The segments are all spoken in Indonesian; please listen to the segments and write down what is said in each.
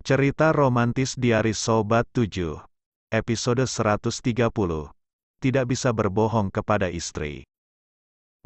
Cerita romantis Diari Sobat 7. Episode 130. Tidak bisa berbohong kepada istri.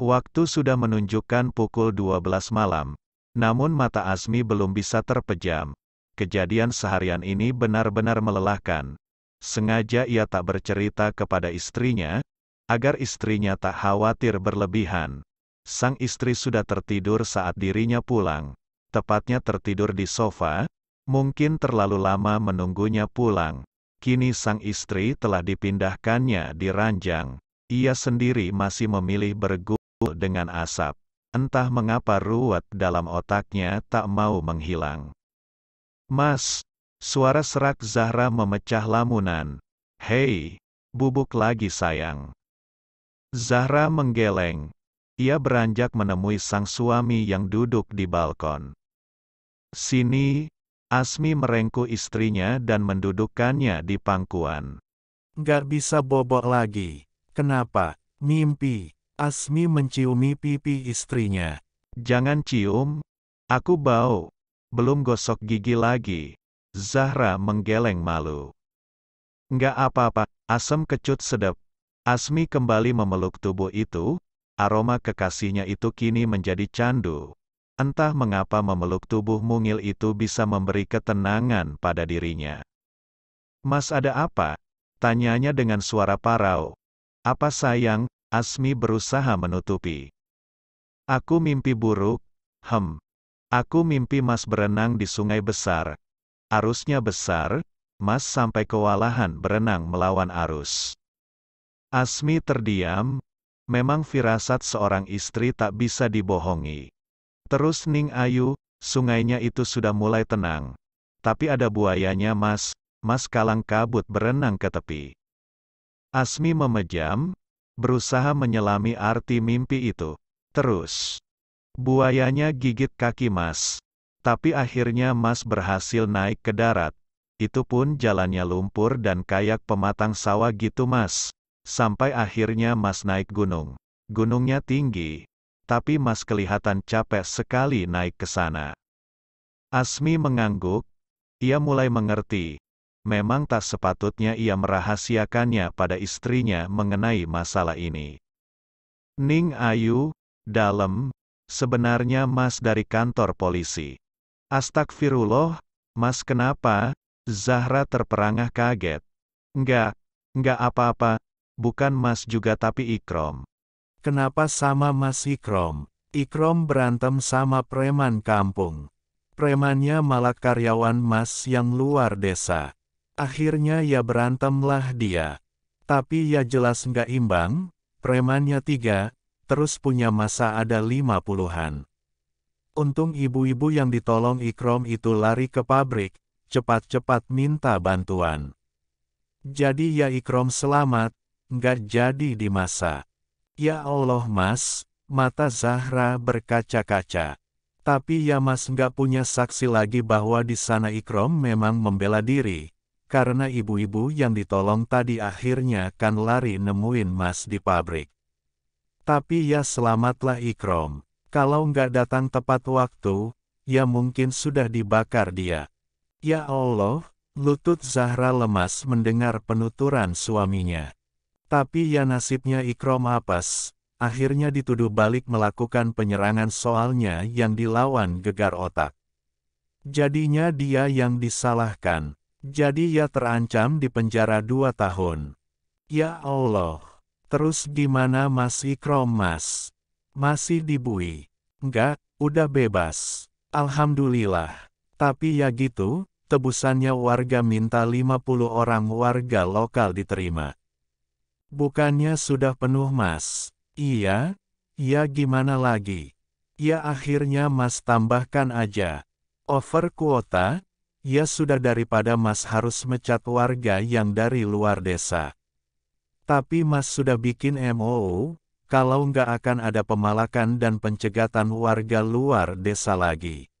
Waktu sudah menunjukkan pukul 12 malam. Namun mata Asmi belum bisa terpejam. Kejadian seharian ini benar-benar melelahkan. Sengaja ia tak bercerita kepada istrinya, agar istrinya tak khawatir berlebihan. Sang istri sudah tertidur saat dirinya pulang. Tepatnya tertidur di sofa. Mungkin terlalu lama menunggunya pulang. Kini sang istri telah dipindahkannya di ranjang. Ia sendiri masih memilih bergumul dengan asap. Entah mengapa ruwet dalam otaknya tak mau menghilang. "Mas!" Suara serak Zahra memecah lamunan. "Hei, bubuk lagi sayang." Zahra menggeleng. Ia beranjak menemui sang suami yang duduk di balkon. "Sini." Asmi merengkuh istrinya dan mendudukkannya di pangkuan. "Nggak bisa bobok lagi. Kenapa? Mimpi." Asmi menciumi pipi istrinya. "Jangan cium. Aku bau. Belum gosok gigi lagi." Zahra menggeleng malu. "Nggak apa-apa, asam kecut sedap." Asmi kembali memeluk tubuh itu. Aroma kekasihnya itu kini menjadi candu. Entah mengapa memeluk tubuh mungil itu bisa memberi ketenangan pada dirinya. "Mas, ada apa?" tanyanya dengan suara parau. "Apa sayang?" Asmi berusaha menutupi. "Aku mimpi buruk." Aku mimpi Mas berenang di sungai besar. Arusnya besar, Mas sampai kewalahan berenang melawan arus." Asmi terdiam. Memang firasat seorang istri tak bisa dibohongi. Terus Ning Ayu, sungainya itu sudah mulai tenang. "Tapi ada buayanya Mas." Mas kalang kabut berenang ke tepi. Asmi memejam, berusaha menyelami arti mimpi itu. Terus, buayanya gigit kaki Mas. Tapi akhirnya Mas berhasil naik ke darat. Itu pun jalannya lumpur dan kayak pematang sawah gitu Mas. Sampai akhirnya Mas naik gunung. Gunungnya tinggi. Tapi Mas kelihatan capek sekali naik ke sana. Asmi mengangguk. Ia mulai mengerti. Memang tak sepatutnya ia merahasiakannya pada istrinya mengenai masalah ini. "Ning Ayu, dalam, sebenarnya Mas dari kantor polisi." "Astagfirullah, Mas kenapa?" Zahra terperangah kaget. Enggak apa-apa, bukan Mas juga tapi Ikrom." "Kenapa sama Mas Ikrom? Ikrom berantem sama preman kampung. Premannya malah karyawan Mas yang luar desa. Akhirnya ya berantemlah dia. Tapi ya jelas nggak imbang, premannya 3, terus punya masa ada 50-an. Untung ibu-ibu yang ditolong Ikrom itu lari ke pabrik, cepat-cepat minta bantuan. Jadi ya Ikrom selamat, nggak jadi dimasa." "Ya Allah Mas," mata Zahra berkaca-kaca. "Tapi ya Mas nggak punya saksi lagi bahwa di sana Ikrom memang membela diri, karena ibu-ibu yang ditolong tadi akhirnya kan lari nemuin Mas di pabrik. Tapi ya selamatlah Ikrom. Kalau nggak datang tepat waktu, ya mungkin sudah dibakar dia." "Ya Allah," lutut Zahra lemas mendengar penuturan suaminya. Tapi ya nasibnya Ikrom apes, akhirnya dituduh balik melakukan penyerangan soalnya yang dilawan gegar otak. Jadinya dia yang disalahkan. Jadi ya terancam di penjara 2 tahun. Ya Allah. Terus gimana Mas Ikrom Mas? Masih dibui? "Enggak, udah bebas. Alhamdulillah." "Tapi ya gitu, tebusannya warga minta 50 orang warga lokal diterima." "Bukannya sudah penuh Mas?" "Iya, ya gimana lagi? Ya akhirnya Mas tambahkan aja. Over kuota, ya sudah daripada Mas harus mecat warga yang dari luar desa." "Tapi Mas sudah bikin MOU, kalau nggak akan ada pemalakan dan pencegatan warga luar desa lagi."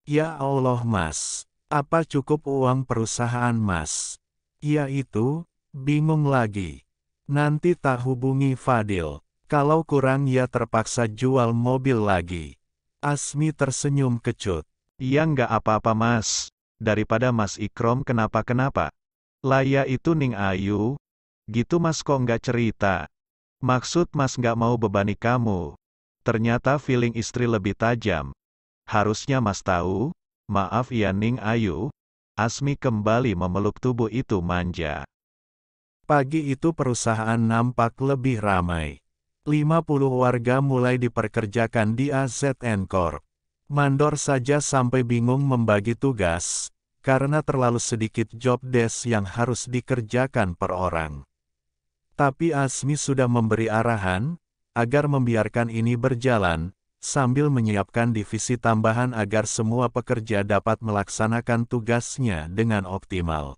"Ya Allah Mas, apa cukup uang perusahaan Mas?" "Ya itu, bingung lagi. Nanti tak hubungi Fadil. Kalau kurang ya terpaksa jual mobil lagi." Asmi tersenyum kecut. "Ya nggak apa-apa Mas. daripada Mas Ikrom kenapa-kenapa. Lah ya itu Ning Ayu. Gitu Mas kok nggak cerita. Maksud Mas nggak mau bebani kamu. Ternyata feeling istri lebih tajam. Harusnya Mas tahu. Maaf ya Ning Ayu. Asmi kembali memeluk tubuh itu manja. Pagi itu perusahaan nampak lebih ramai. 50 warga mulai diperkerjakan di AZN Corp. Mandor saja sampai bingung membagi tugas, karena terlalu sedikit job desk yang harus dikerjakan per orang. Tapi Asmi sudah memberi arahan, agar membiarkan ini berjalan, sambil menyiapkan divisi tambahan agar semua pekerja dapat melaksanakan tugasnya dengan optimal.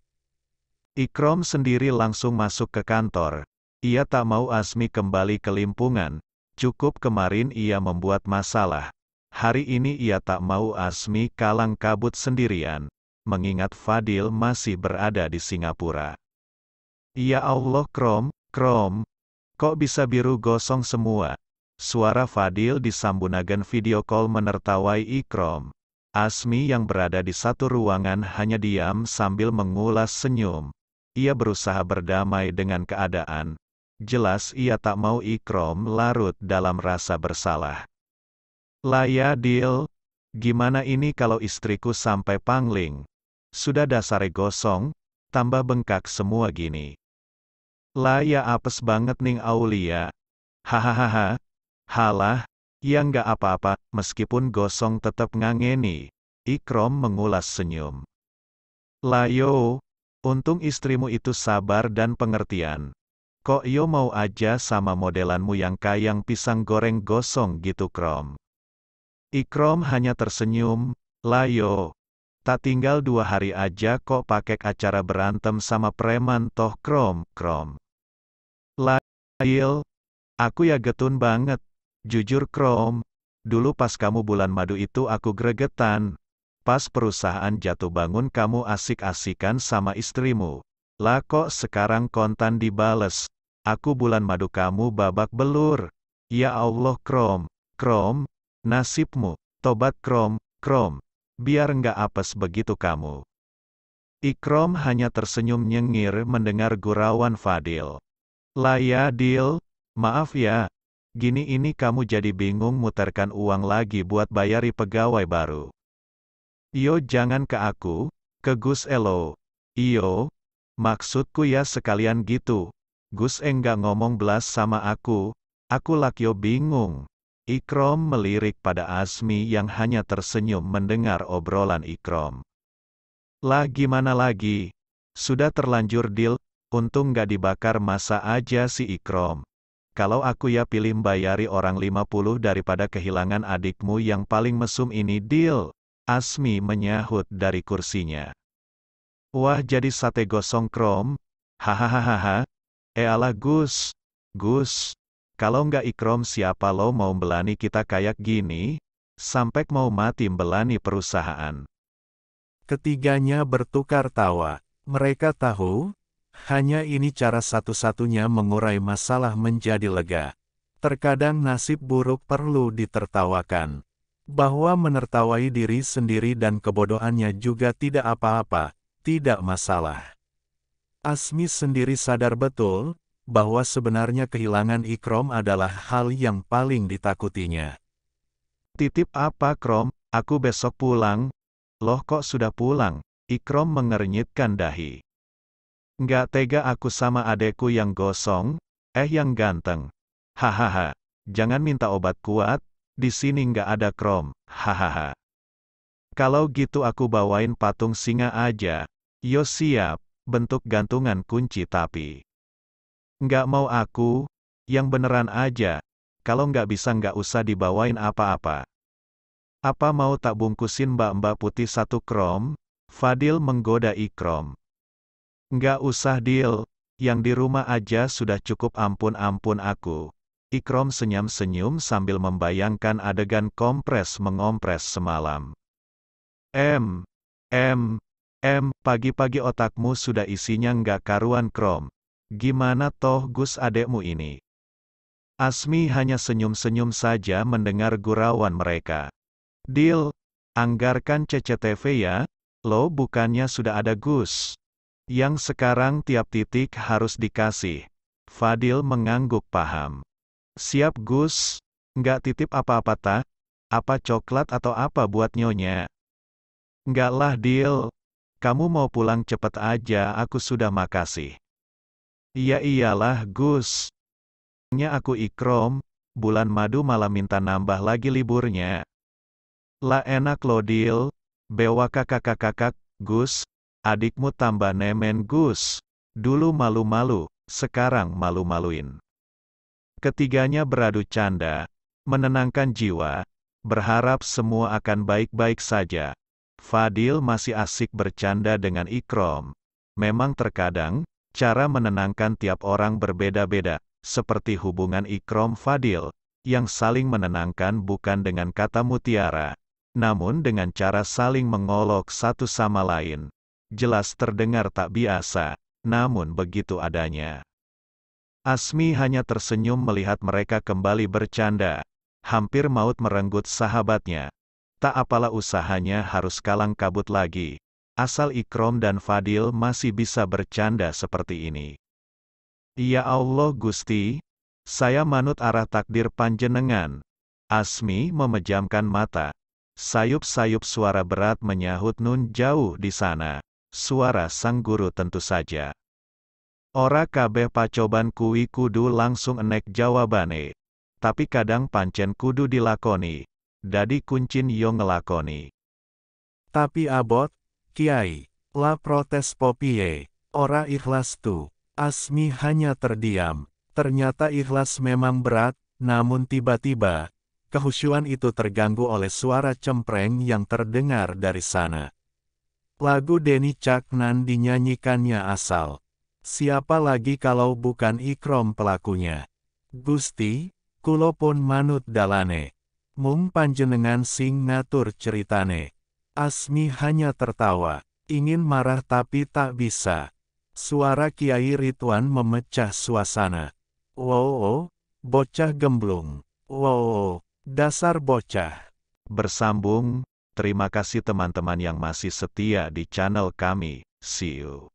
Ikrom sendiri langsung masuk ke kantor. Ia tak mau Asmi kembali ke limpungan. Cukup kemarin ia membuat masalah. Hari ini ia tak mau Asmi kalang kabut sendirian, mengingat Fadil masih berada di Singapura. Ya Allah Krom, kok bisa biru gosong semua? Suara Fadil di sambungan video call menertawai Ikrom. Asmi yang berada di satu ruangan hanya diam sambil mengulas senyum. Ia berusaha berdamai dengan keadaan. Jelas ia tak mau Ikrom larut dalam rasa bersalah. Lah ya Dil, gimana ini kalau istriku sampai pangling? Sudah dasare gosong, tambah bengkak semua gini. Lah ya apes banget Ning Aulia. Hahaha. Halah, ya nggak apa-apa, meskipun gosong tetap ngangeni. Ikrom mengulas senyum. Lah yo, untung istrimu itu sabar dan pengertian. Kok yo mau aja sama modelanmu yang kayang pisang goreng gosong gitu Krom. Ikrom hanya tersenyum, lah yo. Tak tinggal 2 hari aja kok pakai acara berantem sama preman toh Krom. Lah, Il, aku ya getun banget. Jujur Krom, dulu pas kamu bulan madu itu aku gregetan. Pas perusahaan jatuh bangun kamu asik-asikan sama istrimu. Lah kok sekarang kontan dibales. Aku bulan madu kamu babak belur. Ya Allah Krom, nasibmu. Tobat Krom, biar nggak apes begitu kamu. Ikrom hanya tersenyum nyengir mendengar gurauan Fadil. Lah ya Dil, maaf ya. Gini ini kamu jadi bingung muterkan uang lagi buat bayari pegawai baru. Yo jangan ke aku, ke Gus Elo. Iyo, maksudku ya sekalian gitu. Gus enggak ngomong belas sama aku lakyo bingung. Ikrom melirik pada Asmi yang hanya tersenyum mendengar obrolan Ikrom. Lah gimana lagi? Sudah terlanjur deal, untung nggak dibakar masa aja si Ikrom. Kalau aku ya pilih bayari orang 50 daripada kehilangan adikmu yang paling mesum ini deal. Asmi menyahut dari kursinya. Wah jadi sate gosong Krom? Hahaha. Ealah Gus. Kalau nggak Ikrom siapa lo mau belani kita kayak gini? Sampai mau mati belani perusahaan. Ketiganya bertukar tawa. Mereka tahu, hanya ini cara satu-satunya mengurai masalah menjadi lega. Terkadang nasib buruk perlu ditertawakan. Bahwa menertawai diri sendiri dan kebodohannya juga tidak apa-apa, tidak masalah. Asmi sendiri sadar betul, bahwa sebenarnya kehilangan Ikrom adalah hal yang paling ditakutinya. Titip apa Krom? Aku besok pulang. Loh kok sudah pulang? Ikrom mengernyitkan dahi. Nggak tega aku sama adekku yang gosong, yang ganteng. Hahaha. Jangan minta obat kuat, di sini nggak ada Krom. Hahaha. Kalau gitu aku bawain patung singa aja. Yo siap, bentuk gantungan kunci tapi. Nggak mau aku, yang beneran aja. Kalau nggak bisa nggak usah dibawain apa-apa. Apa mau tak bungkusin mbak-mbak putih satu Krom? Fadil menggoda Ikrom. Nggak usah Dil, yang di rumah aja sudah cukup ampun-ampun aku. Ikrom senyum-senyum sambil membayangkan adegan kompres mengompres semalam. Pagi-pagi otakmu sudah isinya nggak karuan Krom. Gimana toh Gus adekmu ini? Asmi hanya senyum-senyum saja mendengar gurauan mereka. Dil, anggarkan CCTV ya. Loh, bukannya sudah ada Gus? Yang sekarang tiap titik harus dikasih. Fadil mengangguk paham. Siap Gus, nggak titip apa-apa tak? Apa coklat atau apa buat nyonya? Nggak lah Dil. Kamu mau pulang cepet aja, aku sudah makasih. Iya iyalah Gus. Nya aku Ikrom, bulan madu malah minta nambah lagi liburnya. Lah enak lo Dil. Bewa kakak-kakak, Gus. Adikmu tambah nemen Gus. Dulu malu-malu, sekarang malu-maluin. Ketiganya beradu canda, menenangkan jiwa, berharap semua akan baik-baik saja. Fadil masih asik bercanda dengan Ikrom. Memang terkadang, cara menenangkan tiap orang berbeda-beda, seperti hubungan Ikrom-Fadil, yang saling menenangkan bukan dengan kata mutiara, namun dengan cara saling mengolok satu sama lain. Jelas terdengar tak biasa, namun begitu adanya. Asmi hanya tersenyum melihat mereka kembali bercanda. Hampir maut merenggut sahabatnya. Tak apalah usahanya harus kalang kabut lagi. Asal Ikrom dan Fadil masih bisa bercanda seperti ini. Ya Allah Gusti, saya manut arah takdir panjenengan. Asmi memejamkan mata. Sayup-sayup suara berat menyahut nun jauh di sana. Suara sang guru tentu saja. Ora kabeh pacoban kuwi kudu langsung enek jawabane. Tapi kadang pancen kudu dilakoni. Dadi kuncin yo ngelakoni. Tapi abot, Kiai, lah protes popie, ora ikhlas tu. Asmi hanya terdiam. Ternyata ikhlas memang berat, namun tiba-tiba, kehusyuan itu terganggu oleh suara cempreng yang terdengar dari sana. Lagu Denny Caknan dinyanyikannya asal. Siapa lagi kalau bukan Ikrom pelakunya? Gusti, kulo pun manut dalane. Mung panjenengan sing ngatur ceritane. Asmi hanya tertawa, ingin marah tapi tak bisa. Suara Kiai Ridwan memecah suasana. Wow, bocah gemblung. Wow, dasar bocah. Bersambung, terima kasih teman-teman yang masih setia di channel kami. See you.